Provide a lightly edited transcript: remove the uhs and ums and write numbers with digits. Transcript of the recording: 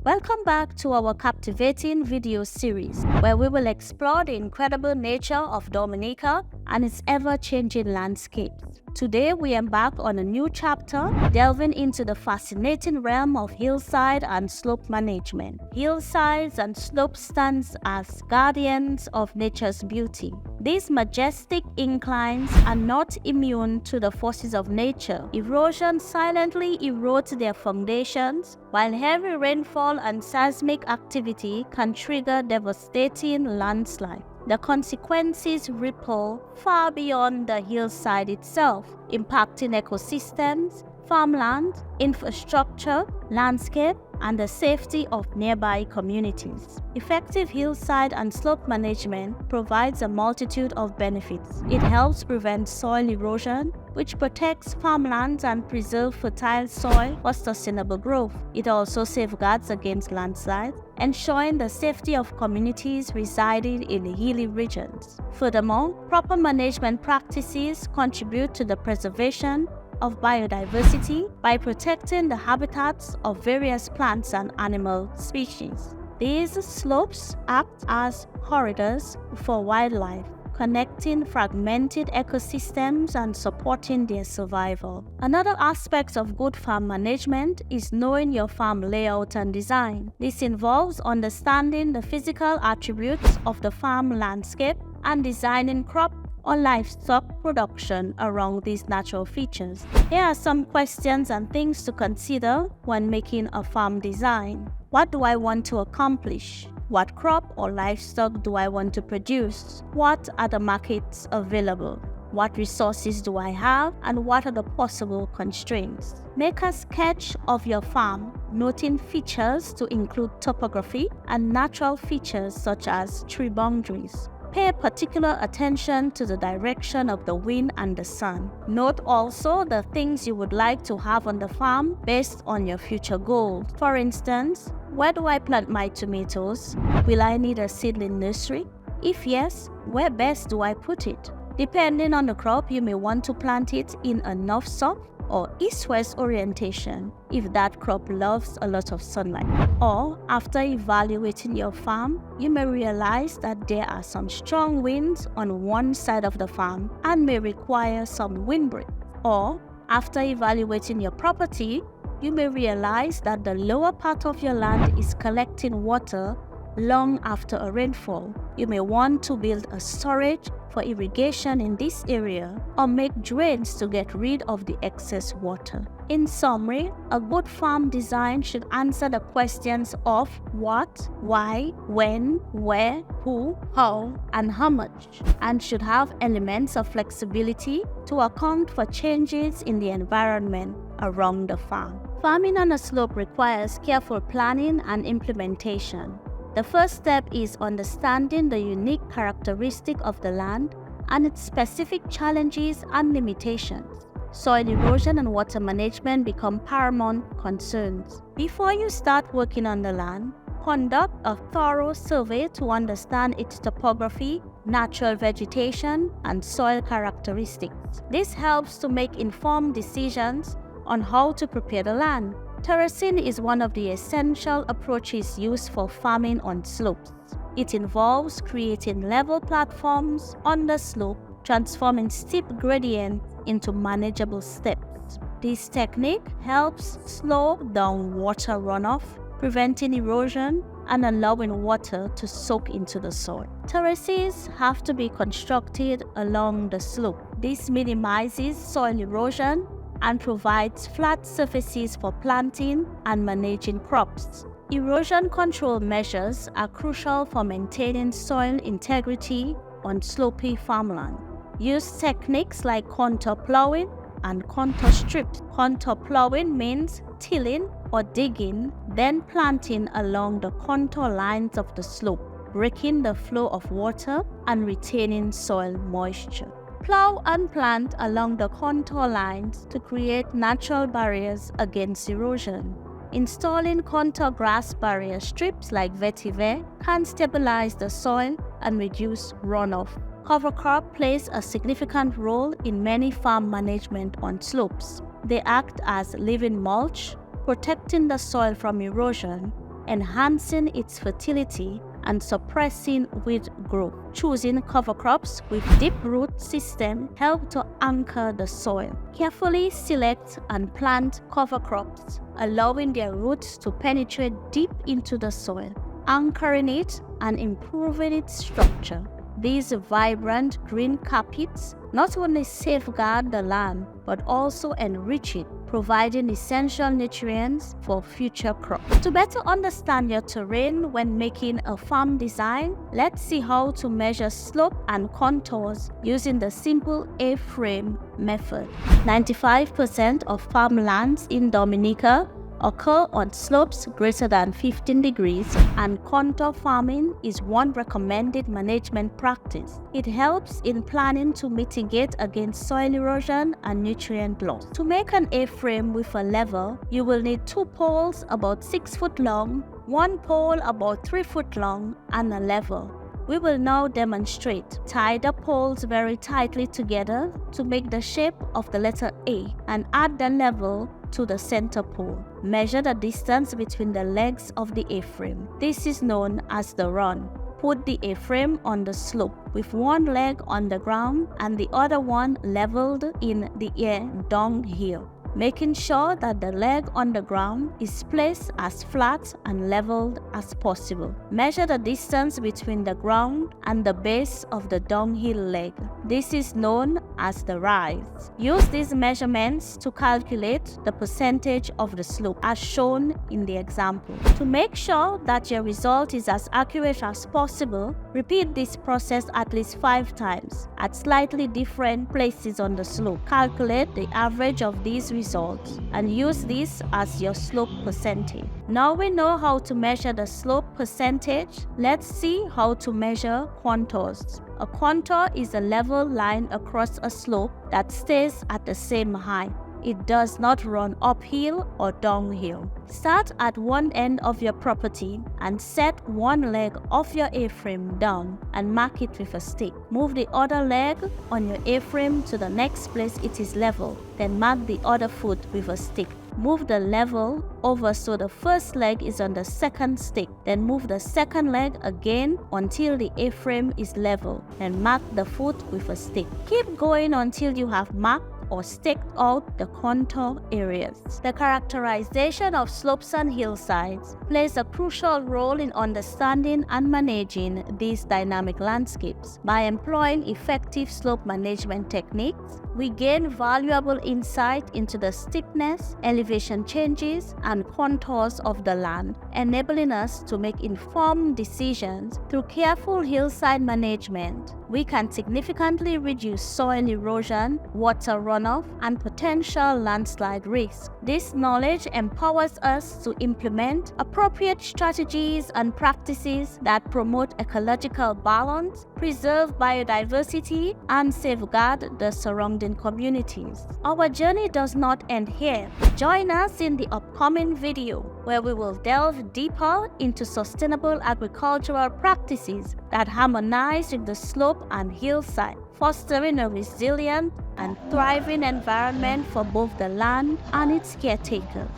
Welcome back to our captivating video series, where we will explore the incredible nature of Dominica and its ever-changing landscapes. Today, we embark on a new chapter, delving into the fascinating realm of hillside and slope management. Hillsides and slopes stand as guardians of nature's beauty. These majestic inclines are not immune to the forces of nature. Erosion silently erodes their foundations, while heavy rainfall and seismic activity can trigger devastating landslides. The consequences ripple far beyond the hillside itself, impacting ecosystems, farmland, infrastructure, landscape, and the safety of nearby communities. Effective hillside and slope management provides a multitude of benefits. It helps prevent soil erosion, which protects farmlands and preserves fertile soil for sustainable growth. It also safeguards against landslides, ensuring the safety of communities residing in hilly regions. Furthermore, proper management practices contribute to the preservation of biodiversity by protecting the habitats of various plants and animal species. These slopes act as corridors for wildlife, connecting fragmented ecosystems and supporting their survival. Another aspect of good farm management is knowing your farm layout and design. This involves understanding the physical attributes of the farm landscape and designing crop or livestock production around these natural features. Here are some questions and things to consider when making a farm design. What do I want to accomplish? What crop or livestock do I want to produce? What are the markets available? What resources do I have, and what are the possible constraints? Make a sketch of your farm, noting features to include topography and natural features such as tree boundaries. Pay particular attention to the direction of the wind and the sun. Note also the things you would like to have on the farm based on your future goals. For instance, where do I plant my tomatoes? Will I need a seedling nursery? If yes, where best do I put it? Depending on the crop, you may want to plant it in a north-south or east-west orientation if that crop loves a lot of sunlight. Or, after evaluating your farm, you may realize that there are some strong winds on one side of the farm and may require some windbreak. Or, after evaluating your property, you may realize that the lower part of your land is collecting water long after a rainfall. You may want to build a storage for irrigation in this area or make drains to get rid of the excess water. In summary, a good farm design should answer the questions of what, why, when, where, who, how, and how much, and should have elements of flexibility to account for changes in the environment around the farm. Farming on a slope requires careful planning and implementation. The first step is understanding the unique characteristic of the land and its specific challenges and limitations. Soil erosion and water management become paramount concerns. Before you start working on the land, conduct a thorough survey to understand its topography, natural vegetation, and soil characteristics. This helps to make informed decisions on how to prepare the land. Terracing is one of the essential approaches used for farming on slopes. It involves creating level platforms on the slope, transforming steep gradients into manageable steps. This technique helps slow down water runoff, preventing erosion and allowing water to soak into the soil. Terraces have to be constructed along the slope. This minimizes soil erosion and provides flat surfaces for planting and managing crops. Erosion control measures are crucial for maintaining soil integrity on slopy farmland. Use techniques like contour plowing and contour strips. Contour plowing means tilling or digging, then planting along the contour lines of the slope, breaking the flow of water and retaining soil moisture. Plow and plant along the contour lines to create natural barriers against erosion. Installing contour grass barrier strips like vetiver can stabilize the soil and reduce runoff. Cover crop plays a significant role in many farm management on slopes. They act as living mulch, protecting the soil from erosion enhancing its fertility and suppressing weed growth. Choosing cover crops with deep root system help to anchor the soil. Carefully select and plant cover crops, allowing their roots to penetrate deep into the soil, anchoring it and improving its structure. These vibrant green carpets not only safeguard the land but also enrich it, providing essential nutrients for future crops. To better understand your terrain when making a farm design, let's see how to measure slope and contours using the simple A-frame method. 95% of farmlands in Dominica occur on slopes greater than 15 degrees, and contour farming is one recommended management practice. It helps in planning to mitigate against soil erosion and nutrient loss. To make an A-frame with a level, you will need 2 poles about 6 foot long, 1 pole about 3 foot long, and a level. We will now demonstrate. Tie the poles very tightly together to make the shape of the letter A and add the level to the center pole. Measure the distance between the legs of the A-frame. This is known as the run. Put the A-frame on the slope with one leg on the ground and the other one leveled in the air downhill, making sure that the leg on the ground is placed as flat and leveled as possible. Measure the distance between the ground and the base of the downhill leg. This is known as the rise. Use these measurements to calculate the percentage of the slope as shown in the example. To make sure that your result is as accurate as possible, repeat this process at least 5 times at slightly different places on the slope. Calculate the average of these results and use this as your slope percentage. Now we know how to measure the slope percentage. Let's see how to measure contours. A contour is a level line across a slope that stays at the same height. It does not run uphill or downhill. Start at one end of your property and set one leg of your A-frame down and mark it with a stick. Move the other leg on your A-frame to the next place it is level, then mark the other foot with a stick. Move the level over so the first leg is on the second stick. Then move the second leg again until the A-frame is level and mark the foot with a stick. Keep going until you have marked or staked out the contour areas. The characterization of slopes and hillsides plays a crucial role in understanding and managing these dynamic landscapes. By employing effective slope management techniques, we gain valuable insight into the steepness, elevation changes, and contours of the land, enabling us to make informed decisions. Through careful hillside management, we can significantly reduce soil erosion, water runoff, and potential landslide risk. This knowledge empowers us to implement appropriate strategies and practices that promote ecological balance, preserve biodiversity, and safeguard the surrounding communities. Our journey does not end here. Join us in the upcoming video where we will delve deeper into sustainable agricultural practices that harmonize with the slope and hillside, fostering a resilient and thriving environment for both the land and its caretakers.